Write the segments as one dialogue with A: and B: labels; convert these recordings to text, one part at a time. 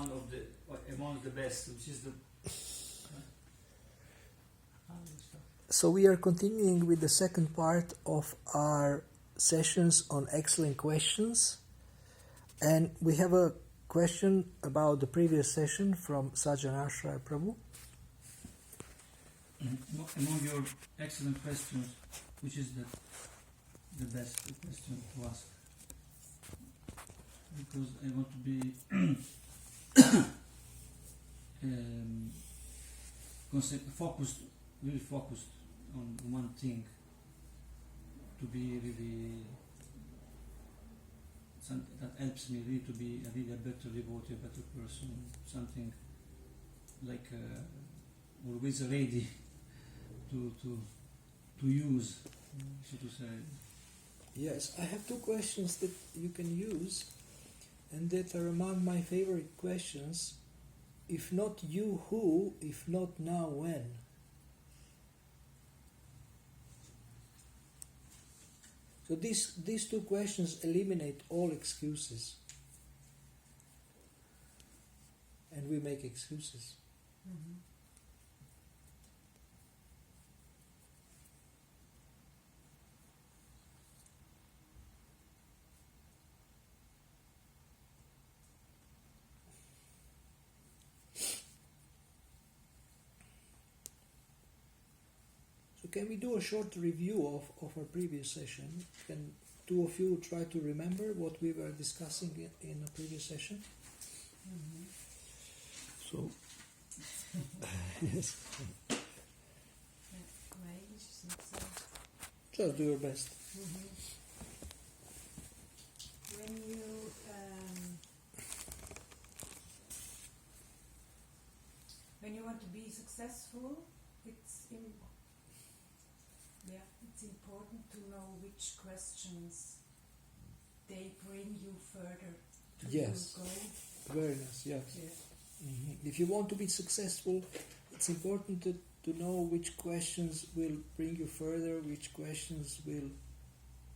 A: one of the among the best, which is the.
B: So we are continuing with the second part of our sessions on excellent questions, and we have a question about the previous session from Sajanashray Prabhu.
A: Among your excellent questions, which is the best question to ask? Because I want to be focused, really focused on one thing, to be really something that helps me really to be a better devotee, a better person, something like always ready to use, so to say.
B: Yes, I have two questions that you can use, and that are among my favorite questions. If not you, who? If not now, when? So these two questions eliminate all excuses. And we make excuses.
C: Mm-hmm.
B: So can we do a short review of our previous session? Can two of you try to remember what we were discussing in the previous session?
C: Mm-hmm.
B: So, yes.
C: My English is not so.
B: Just do your best.
C: Mm-hmm. When you want to be successful, it's important to know which questions they bring you further to your goal.
B: Very nice, yes.
C: Yeah.
B: Mm-hmm. If you want to be successful, it's important to know which questions will bring you further, which questions will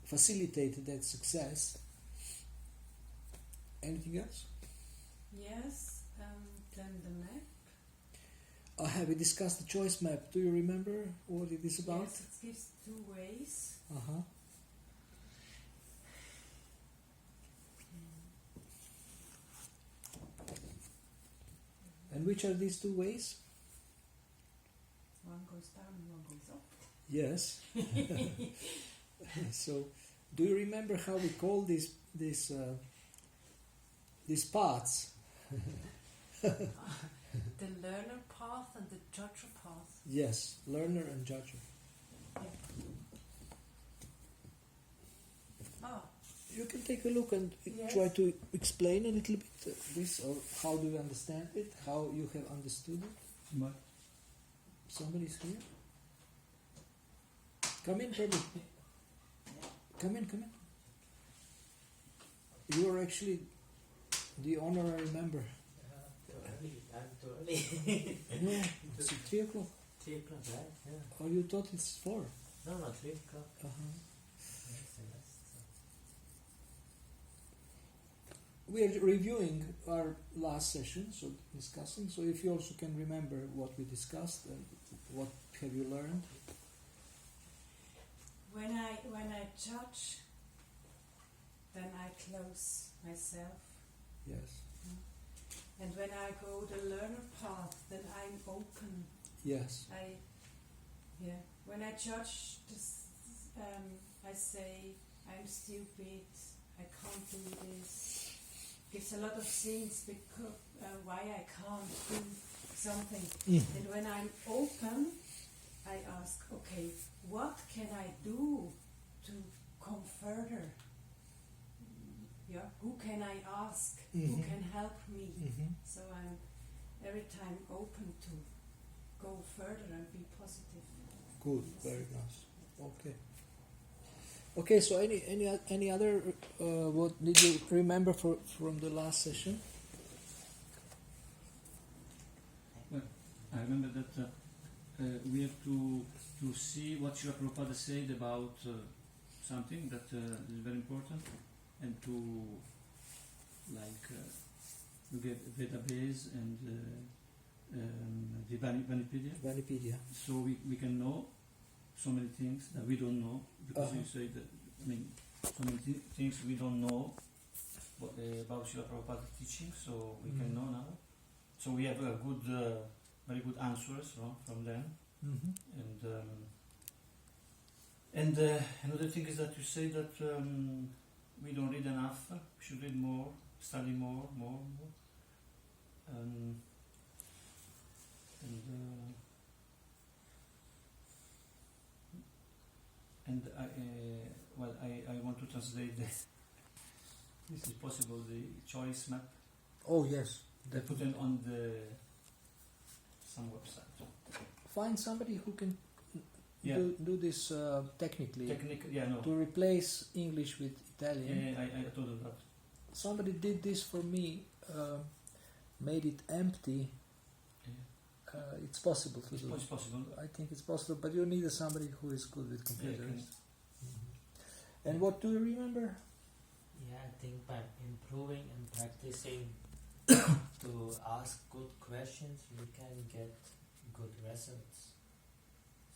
B: facilitate that success. Anything else?
C: Yes, then the map.
B: Have we discussed the choice map? Do you remember what it is about?
C: Yes, it gives two ways.
B: Uh-huh. And which are these two ways?
C: One goes down and one goes up.
B: Yes. So, do you remember how we call these paths?
C: The learner path and the judger path.
B: Yes, learner and judger.
C: Yeah. Ah.
B: You can take a look and
C: Yes.
B: try to explain a little bit this, or how do you understand it, how you have understood it.
A: But
B: Somebody's here? Come in, Prabhu. Come in. You are actually the honorary member.
D: I'm too early.
B: Yeah, it's 3 o'clock.
D: 3 o'clock, right? Yeah.
B: Oh, you thought it's 4?
D: No, 3 o'clock.
B: Uh-huh.
D: Yes.
B: We are reviewing our last session, so discussing. So if you also can remember what we discussed and what have you learned.
C: When I judge, then I close myself.
B: Yes.
C: And when I go the learner path, then I'm open.
B: Yes.
C: When I judge this, I say I'm stupid. I can't do this. Gives a lot of things because why I can't do something. And when I'm open, I ask, okay, what can I do to come further? Yeah, who can I ask? Who can help me? So I'm every time open to go further and be positive.
B: Good, very nice. Okay. So any other what did you remember from the last session?
A: well, I remember that we have to see what Srila Prabhupada said about something that is very important, and to you get Vedabase and the Vanipedia.
B: Vanipedia.
A: So we can know so many things that we don't know, because
B: Uh-huh.
A: you say that, I mean, so many things we don't know about Srila Prabhupada's teaching, so we can know now. So we have a good, very good answers from them.
B: Mm-hmm.
A: And another thing is that you say that we don't read enough. We should read more, study more. And I want to translate this. This is possible. The choice map.
B: Oh yes.
A: They put it on some website.
B: Find somebody who can
A: Yeah.
B: do this technically.
A: Yeah, no.
B: To replace English with Italian.
A: Yeah, I told them that.
B: Somebody did this for me, made it empty. It's possible to do.
A: It's possible.
B: I think it's possible, but you need somebody who is good with computers.
A: Yeah,
B: And what do you remember?
D: Yeah, I think by improving and practicing to ask good questions, we can get good results.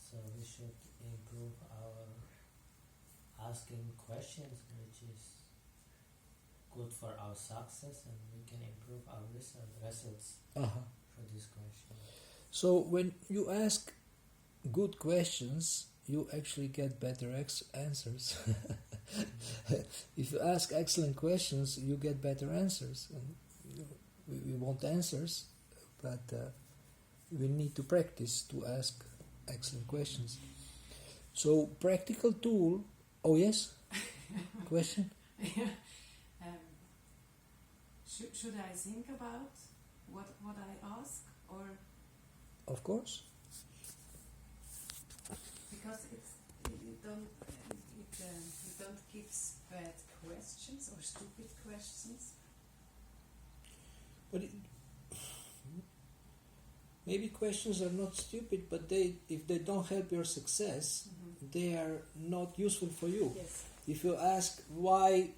D: So we should improve our asking questions, which is good for our success, and we can improve our results for this question.
B: So when you ask good questions, you actually get better answers. If you ask excellent questions, you get better answers. And we want answers, but we need to practice to ask excellent questions. So practical tool. Oh yes, question.
C: Should I think about what I ask, or
B: Of course.
C: because it don't give bad questions or stupid questions?
B: But maybe questions are not stupid, but if they don't help your success, they are not useful for you.
C: Yes.
B: If you ask why,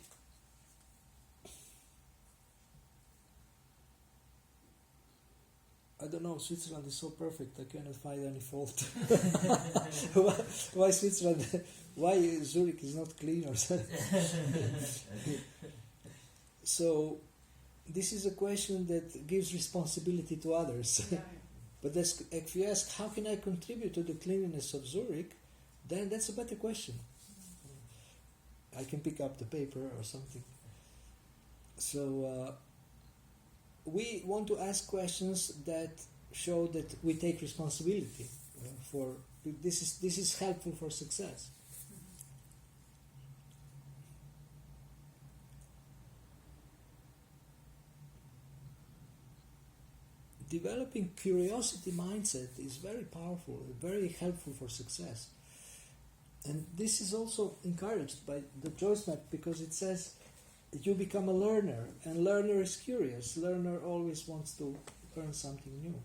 B: I don't know, Switzerland is so perfect, I cannot find any fault. why Switzerland, why Zurich is not clean or something. So this is a question that gives responsibility to others.
C: Yeah.
B: But if you ask, how can I contribute to the cleanliness of Zurich, then that's a better question. I can pick up the paper or something. So we want to ask questions that show that we take responsibility for this is helpful for success. Developing curiosity mindset is very powerful, very helpful for success. And this is also encouraged by the choice map, because it says that you become a learner, and learner is curious. Learner always wants to learn something new.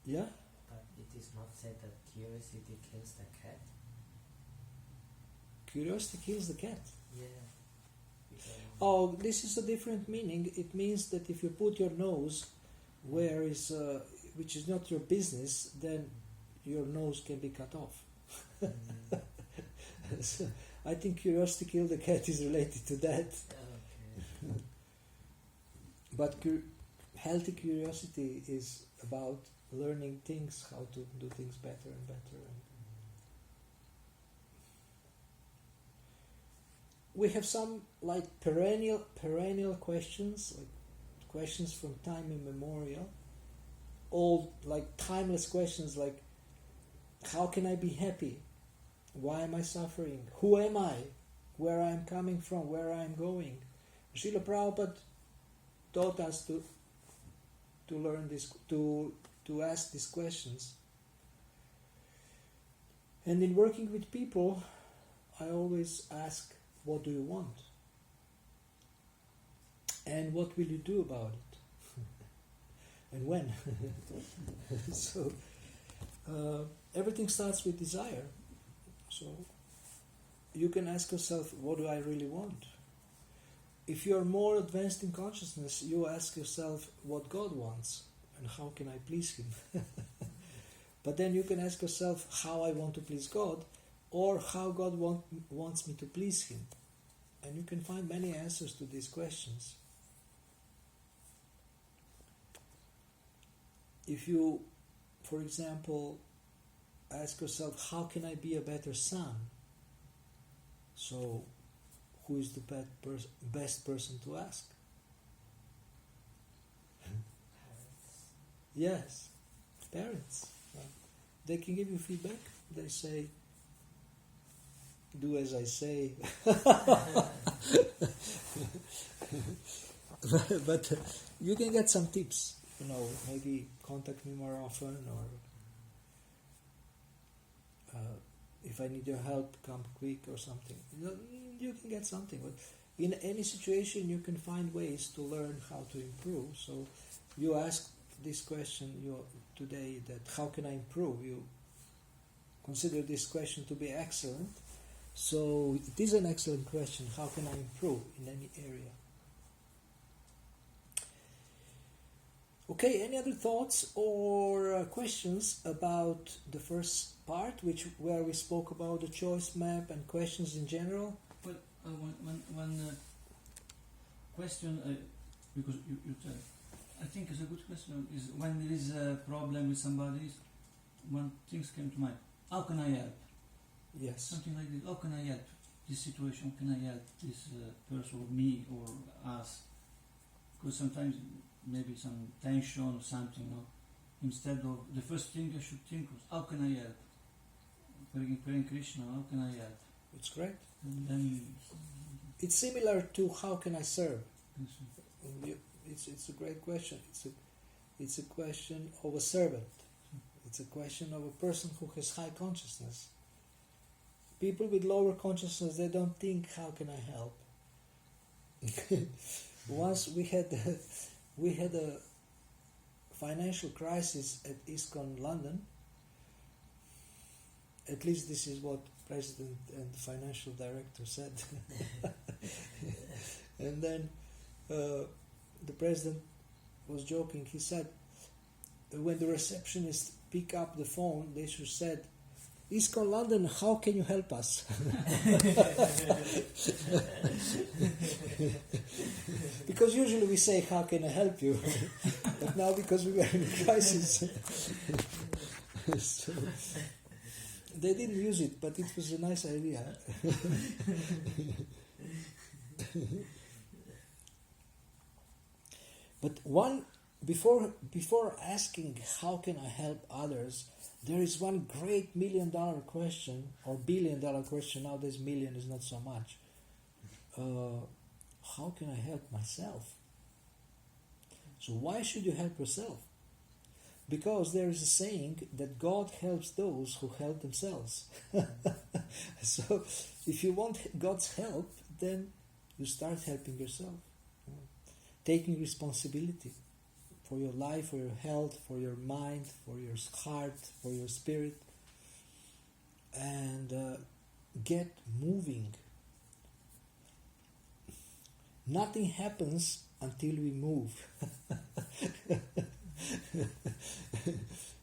B: Yeah?
D: But it is not said that curiosity kills the cat.
B: Curiosity kills the cat.
D: Yeah.
B: Oh, this is a different meaning. It means that if you put your nose where is, which is not your business, then your nose can be cut off. So I think curiosity kill the cat is related to that.
D: Okay.
B: But healthy curiosity is about learning things, how to do things better and better. We have some like perennial questions, like questions from time immemorial, old, like timeless questions, like how can I be happy? Why am I suffering? Who am I? Where I am coming from? Where I am going? Srila Prabhupada taught us to learn this, to ask these questions. And in working with people, I always ask, what do you want? And what will you do about it? And when? So everything starts with desire. So you can ask yourself, what do I really want? if you're more advanced in consciousness, you ask yourself what God wants and how can I please Him. But then you can ask yourself how I want to please God, or how God wants me to please Him. And you can find many answers to these questions. If you, for example, ask yourself, how can I be a better son? So, who is the best person to ask? Yes, parents. They can give you feedback. They say, do as I say. But you can get some tips. Maybe contact me more often, or if I need your help, come quick or something. You can get something. But in any situation, you can find ways to learn how to improve. So you asked this question today, that how can I improve? You consider this question to be excellent. So it is an excellent question. How can I improve in any area? Okay, any other thoughts or questions about the first part, where we spoke about the choice map and questions in general?
A: Well, one question, because you tell, I think is a good question, is when there is a problem with somebody, one things came to mind. How can I help?
B: Yes.
A: Something like this. How can I help this situation? Can I help this person, or me, or us? Because sometimes maybe some tension or something, instead of the first thing I should think was, how can I help? Praying Krishna, how can I help?
B: It's great.
A: And then
B: it's similar to how can I serve? It's a great question. It's a question of a servant. It's a question of a person who has high consciousness. People with lower consciousness, they don't think, how can I help? Once we had a financial crisis at ISKCON London. At least this is what President and the financial director said. And then the president was joking. He said, when the receptionist pick up the phone, they should said, ISKCON London, how can you help us? Because usually we say, how can I help you? But now, because we were in a crisis, so they didn't use it, but it was a nice idea. But before asking how can I help others, there is one great $1 million question, or $1 billion question. Nowadays, million is not so much. How can I help myself? So why should you help yourself? Because there is a saying that God helps those who help themselves. So if you want God's help, then you start helping yourself. Taking responsibility for your life, for your health, for your mind, for your heart, for your spirit. And get moving. Nothing happens until we move.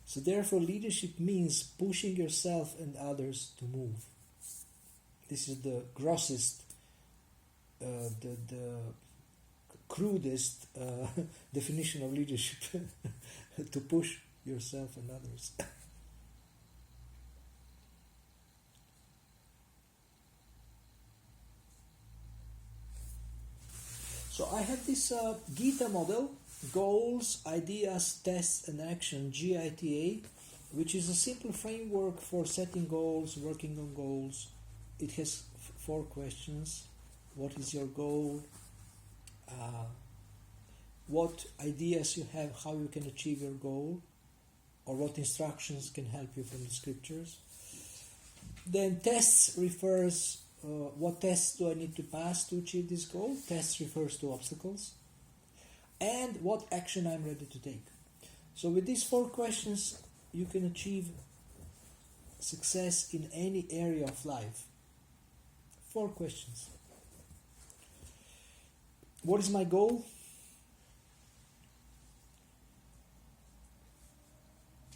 B: So therefore, leadership means pushing yourself and others to move. This is the grossest, the crudest definition of leadership. To push yourself and others. So I have this Gita model, Goals, Ideas, Tests and Action, GITA, which is a simple framework for setting goals, working on goals. It has 4 questions. What is your goal? What ideas you have, how you can achieve your goal, or what instructions can help you from the scriptures. Then tests refers, what tests do I need to pass to achieve this goal? Tests refers to obstacles. And what action I'm ready to take. So with these 4 questions, you can achieve success in any area of life. 4 questions. What is my goal?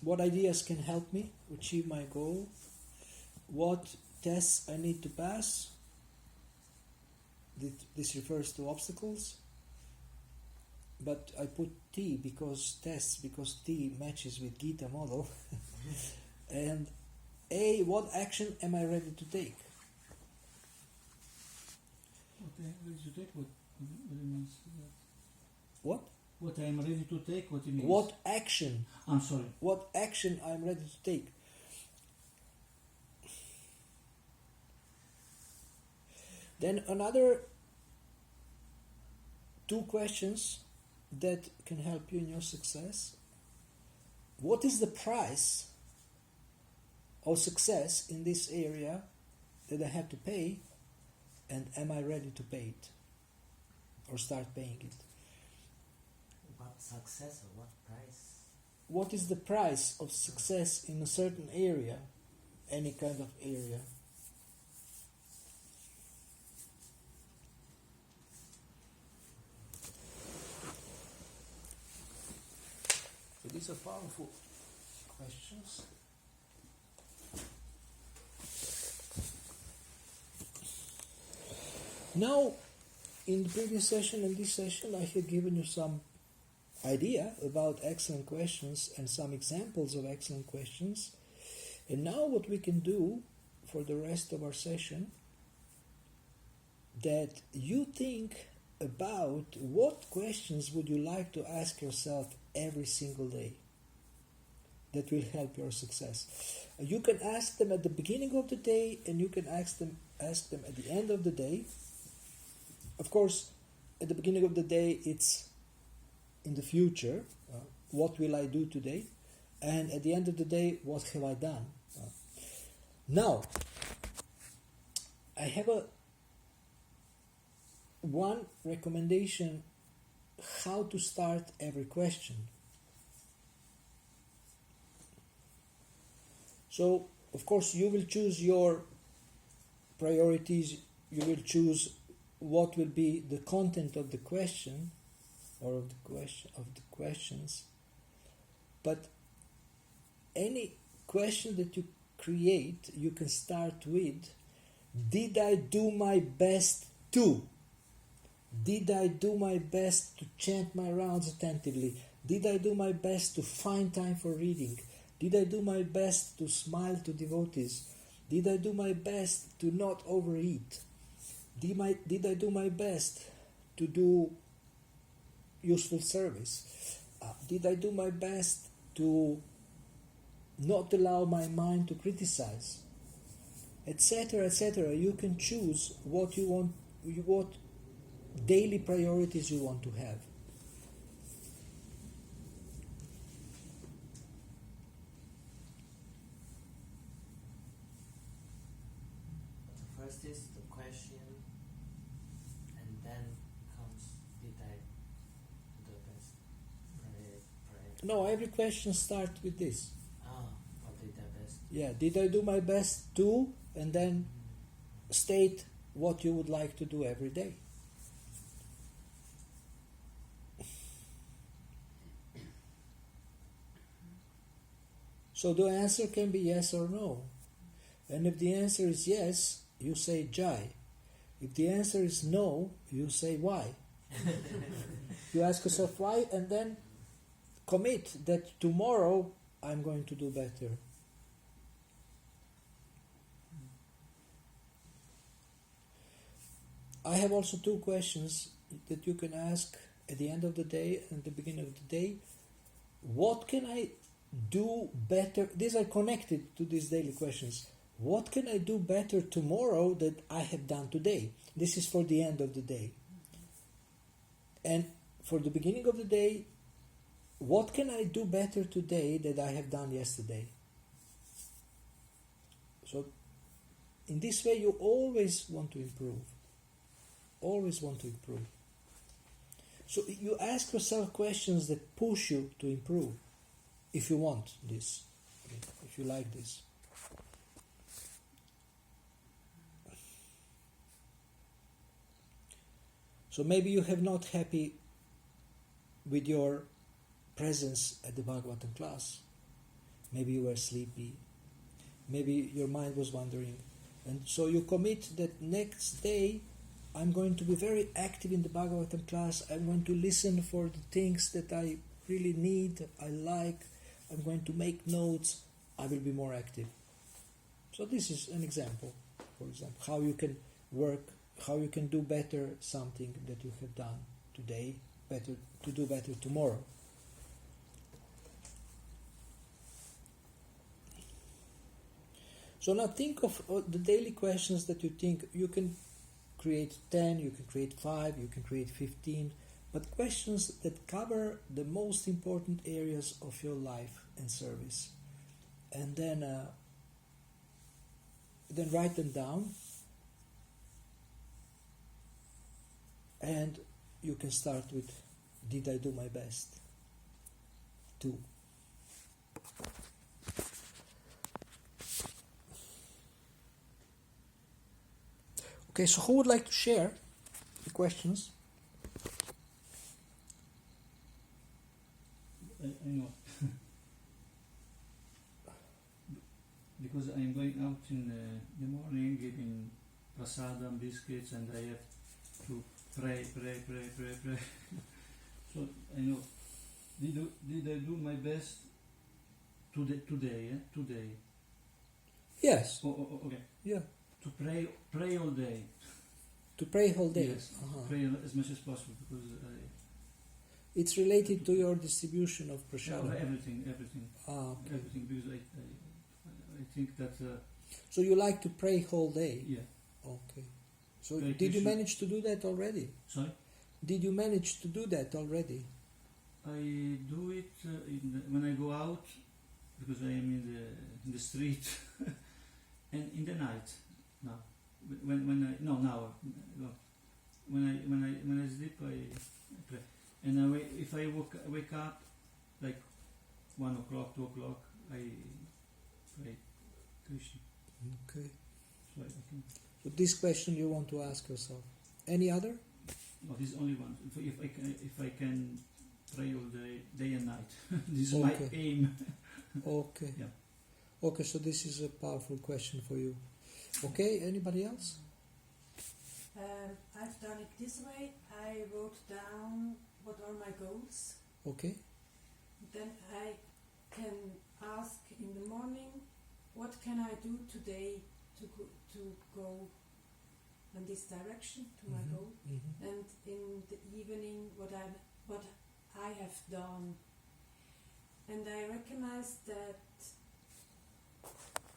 B: What ideas can help me achieve my goal? What tests I need to pass? This refers to obstacles. But I put T because tests, because T matches with Gita model. And A, what action am I ready to take?
A: Okay, ready to take what it means that.
B: What?
A: What I am ready to take, what it means.
B: What action?
A: I'm sorry.
B: What action I'm ready to take? Then another two questions that can help you in your success. What is the price of success in this area that I have to pay, and am I ready to pay it or start paying it?
D: What success or what price?
B: What is the price of success in a certain area, any kind of area? So these are powerful questions. Now, in the previous session and this session, I have given you some idea about excellent questions and some examples of excellent questions. And now what we can do for the rest of our session, that you think about what questions would you like to ask yourself every single day that will help your success. You can ask them at the beginning of the day, and you can ask them at the end of the day. Of course, at the beginning of the day, it's in the future, what will I do today? And at the end of the day, what have I done? Now, I have one recommendation how to start every question. So, of course, you will choose your priorities, you will choose what will be the content of the question or of the questions, but any question that you create, you can start with, did I do my best to? Did I do my best to chant my rounds attentively? Did I do my best to find time for reading? Did I do my best to smile to devotees? Did I do my best to not overeat? Did I do my best to do useful service? Did I do my best to not allow my mind to criticize? Etc., etc. You can choose what you want, what daily priorities you want to have.
D: The first is the question, and then comes did I do the best? Pray.
B: No, every question starts with this.
D: What did I best?
B: Yeah, did I do my best to, and then state what you would like to do every day. So the answer can be yes or no. And if the answer is yes, you say Jai. If the answer is no, you say why. You ask yourself why, and then commit that tomorrow I'm going to do better. I have also two questions that you can ask at the end of the day and the beginning of the day. What can I do better? These are connected to these daily questions. What can I do better tomorrow that I have done today? This is for the end of the day. And for the beginning of the day, what can I do better today that I have done yesterday? So, in this way, you always want to improve. Always want to improve. So, you ask yourself questions that push you to improve, if you want this, if you like this. So maybe you have not happy with your presence at the Bhagavatam class. Maybe you were sleepy. Maybe your mind was wandering. And so you commit that next day I'm going to be very active in the Bhagavatam class. I'm going to listen for the things that I really need, I like. I'm going to make notes. I will be more active. So this is an example, for example, how you can work, how you can do better something that you have done today, better to do better tomorrow. So now think of the daily questions that you think. You can create 10, you can create 5, you can create 15, but questions that cover the most important areas of your life and service. And then write them down, and you can start with, did I do my best? 2. Okay, so who would like to share the questions?
A: I know. Because I'm going out in the morning giving prasadam, biscuits, and I have to pray. So I know. Did I do my best today? Today.
B: Yes.
A: Oh, okay.
B: Yeah.
A: To pray all day.
B: To pray whole day.
A: Yes. Pray as much as possible because
B: it's related to your distribution of prasada.
A: Everything.
B: Okay.
A: Everything, because I think that.
B: So you like to pray whole day?
A: Yeah.
B: Okay. So
A: Pray
B: did you
A: Krishna.
B: manage to do that already?
A: Sorry.
B: Did you manage to do that already?
A: I do it when I go out, because I am in the street, and in the night now. When I sleep I pray, and if I wake up like 1 o'clock, 2 o'clock, I pray Krishna.
B: Okay.
A: So I can.
B: So this question you want to ask yourself. Any other?
A: No, this is only one. If I can pray all day and night. This is
B: Okay.
A: my aim.
B: Okay.
A: Yeah.
B: Okay, so this is a powerful question for you. Okay, anybody else?
C: I've done it this way. I wrote down what are my goals.
B: Okay.
C: Then I can ask in the morning, what can I do today to go in this direction to my goal?
B: Mm-hmm.
C: And in the evening, what I have done. And I recognize that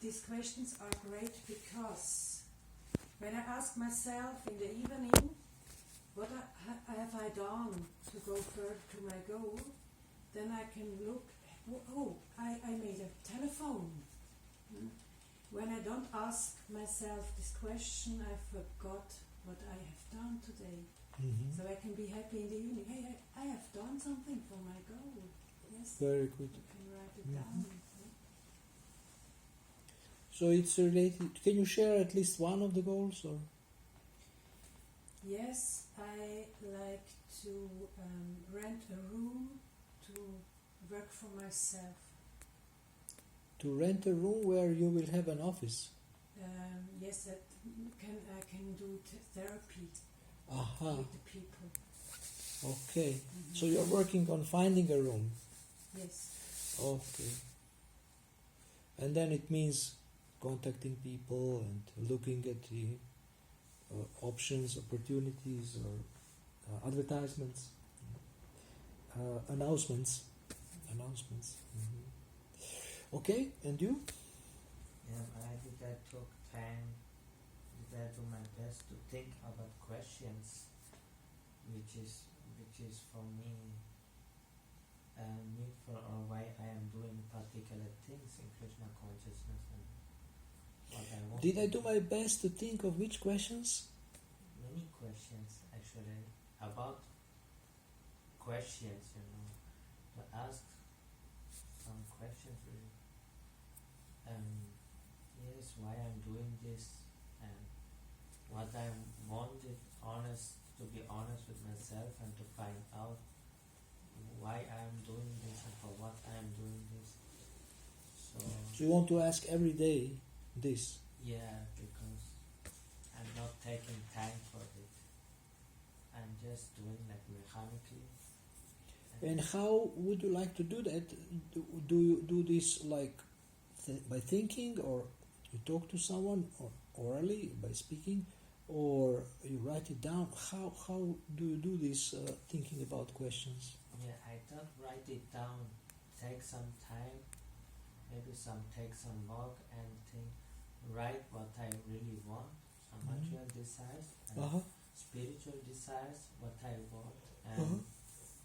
C: these questions are great because when I ask myself in the evening, what have I done to go further to my goal, then I can look, I made a telephone. When I don't ask myself this question, I forgot what I have done today.
B: Mm-hmm.
C: So I can be happy in the evening. Hey, I have done something for my goal. Yes.
B: Very good.
C: You can write it down.
B: So it's related. Can you share at least one of the goals, or?
C: Yes, I like to rent a room to work for myself.
B: To rent a room where you will have an office.
C: Yes, I can do therapy
B: Aha.
C: with the people.
B: Okay. So you're working on finding a room.
C: Yes.
B: Okay. And then it means contacting people and looking at the options, opportunities, or advertisements, announcements. Mm-hmm. Okay, and you?
D: I took time. I do my best to think about questions, which is for me needful, or why I am doing particular things in Krishna consciousness and what I want.
B: Did I do my best to think of which questions?
D: Many questions actually about questions, to ask some questions really. Yes, why I'm doing this and what I wanted honest to be honest with myself and to find out why I am doing this and for what I am doing this.
B: So you want to ask every day this?
D: Yeah, because I'm not taking time for it. I'm just doing like mechanically.
B: And how would you like to do that? Do you do this like by thinking, or you talk to someone, or orally by speaking, or you write it down? How do you do this thinking about questions?
D: Yeah, I don't write it down. Take some time, maybe take some walk and think, write what I really want, some material desires and spiritual desires, what I want, and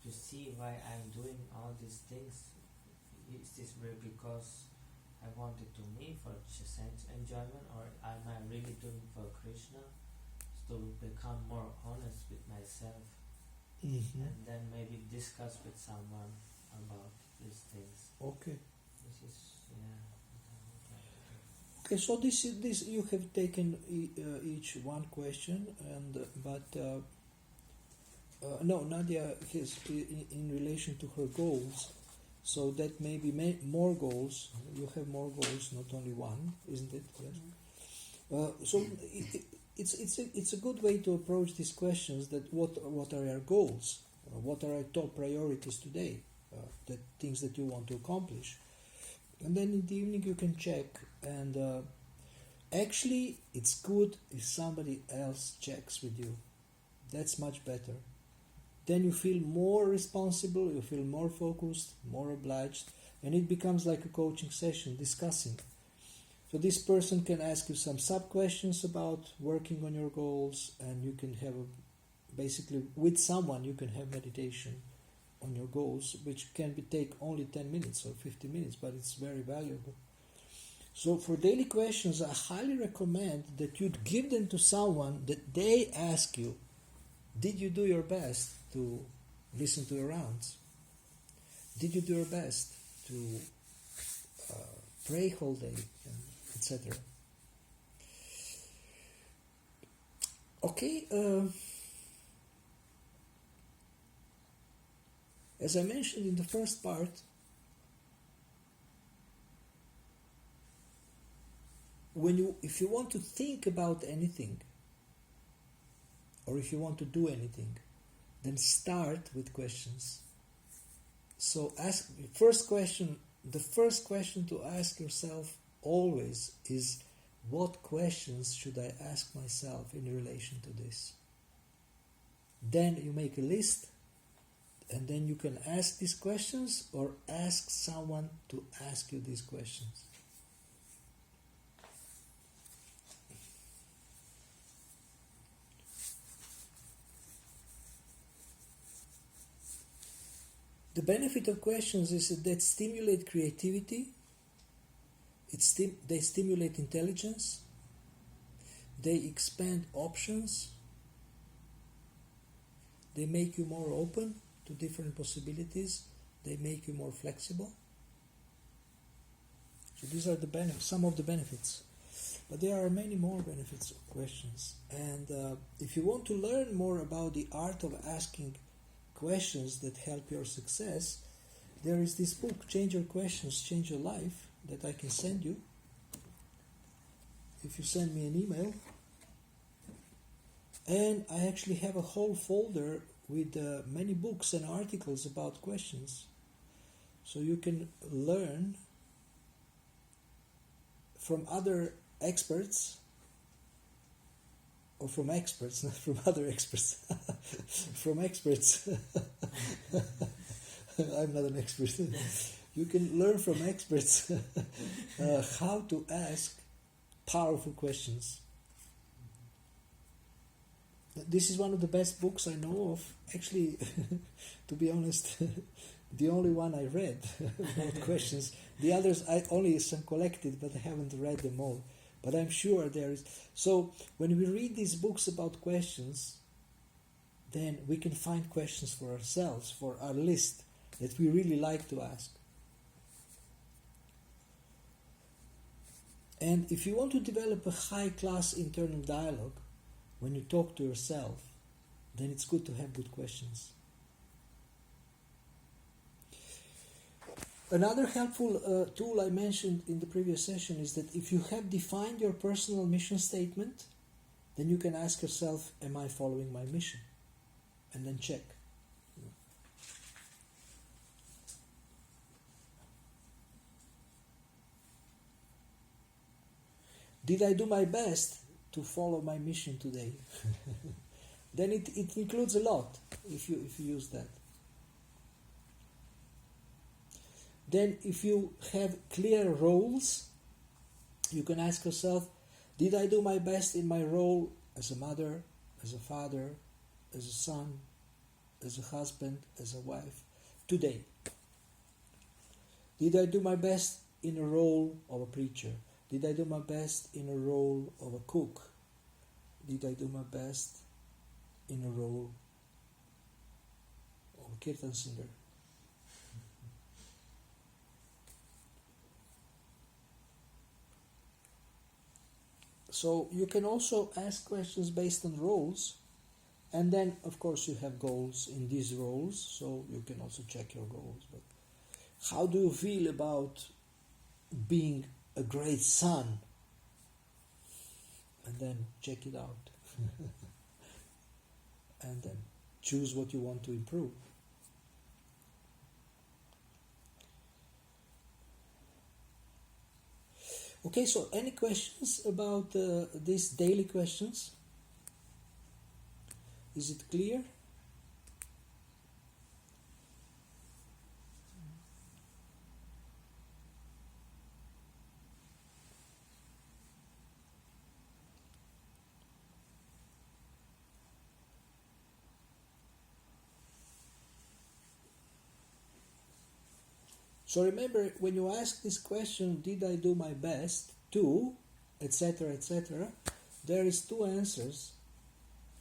D: to see why I'm doing all these things. Is this really because I want it to me for sense enjoyment, or am I really doing for Krishna? To become more honest with myself, and then maybe discuss with someone about these things.
B: Okay.
D: This is
B: Okay, so this you have taken each one question, and no, Nadia has in relation to her goals. So that may be more goals. You have more goals, not only one, isn't it? Yes. So it's a good way to approach these questions. That what are our goals? What are our top priorities today? The things that you want to accomplish. And then in the evening you can check, and actually it's good if somebody else checks with you. That's much better. Then you feel more responsible, you feel more focused, more obliged, and it becomes like a coaching session, discussing. So this person can ask you some sub-questions about working on your goals, and you can have basically with someone you can have meditation on your goals, which can take only 10 minutes or 50 minutes, but it's very valuable. So for daily questions, I highly recommend that you'd give them to someone that they ask you, did you do your best to listen to your rounds? Did you do your best to pray whole day, etc.? Okay, as I mentioned in the first part, if you want to think about anything, or if you want to do anything, then start with questions. So the first question to ask yourself always is, what questions should I ask myself in relation to this? Then you make a list, and then you can ask these questions or ask someone to ask you these questions. The benefit of questions is that they stimulate creativity, they stimulate intelligence, they expand options, they make you more open to different possibilities, they make you more flexible. So these are some of the benefits. But there are many more benefits of questions. And if you want to learn more about the art of asking questions that help your success, there is this book, Change Your Questions, Change Your Life, that I can send you if you send me an email. And I actually have a whole folder with many books and articles about questions, so you can learn from other experts, or from experts, not from other experts, from experts. I'm not an expert. You can learn from experts how to ask powerful questions. This is one of the best books I know of. Actually, to be honest, the only one I read about questions. The others I only some collected, but I haven't read them all. But I'm sure there is. So when we read these books about questions, then we can find questions for ourselves, for our list that we really like to ask. And if you want to develop a high-class internal dialogue when you talk to yourself, then it's good to have good questions. Another helpful tool I mentioned in the previous session is that if you have defined your personal mission statement, then you can ask yourself, am I following my mission? And then check. Did I do my best to follow my mission today? Then it includes a lot if you use that. Then if you have clear roles, you can ask yourself, did I do my best in my role as a mother, as a father, as a son, as a husband, as a wife today? Did I do my best in a role of a preacher? Did I do my best in a role of a cook? Did I do my best in a role of a kirtan singer? So you can also ask questions based on roles, and then of course you have goals in these roles, so you can also check your goals. But how do you feel about being a great son? And then check it out. And then choose what you want to improve. Okay, so any questions about these daily questions? Is it clear? So remember, when you ask this question, did I do my best to, etc., etc., there is two answers.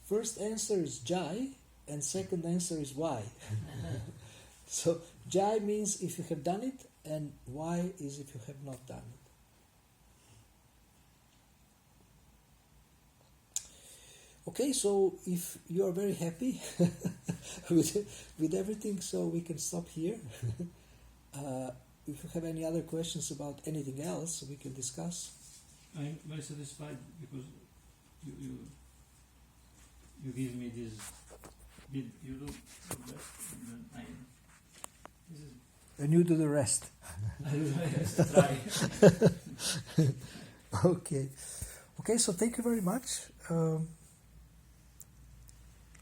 B: First answer is Jai, and second answer is why. So Jai means if you have done it, and why is if you have not done it. Okay, so if you are very happy with everything, so we can stop here. If you have any other questions about anything else, we can discuss.
A: I'm very satisfied because you give me this bit. You do the best, and then this is.
B: And you do the rest.
A: I do my best to try.
B: Okay. Okay, so thank you very much.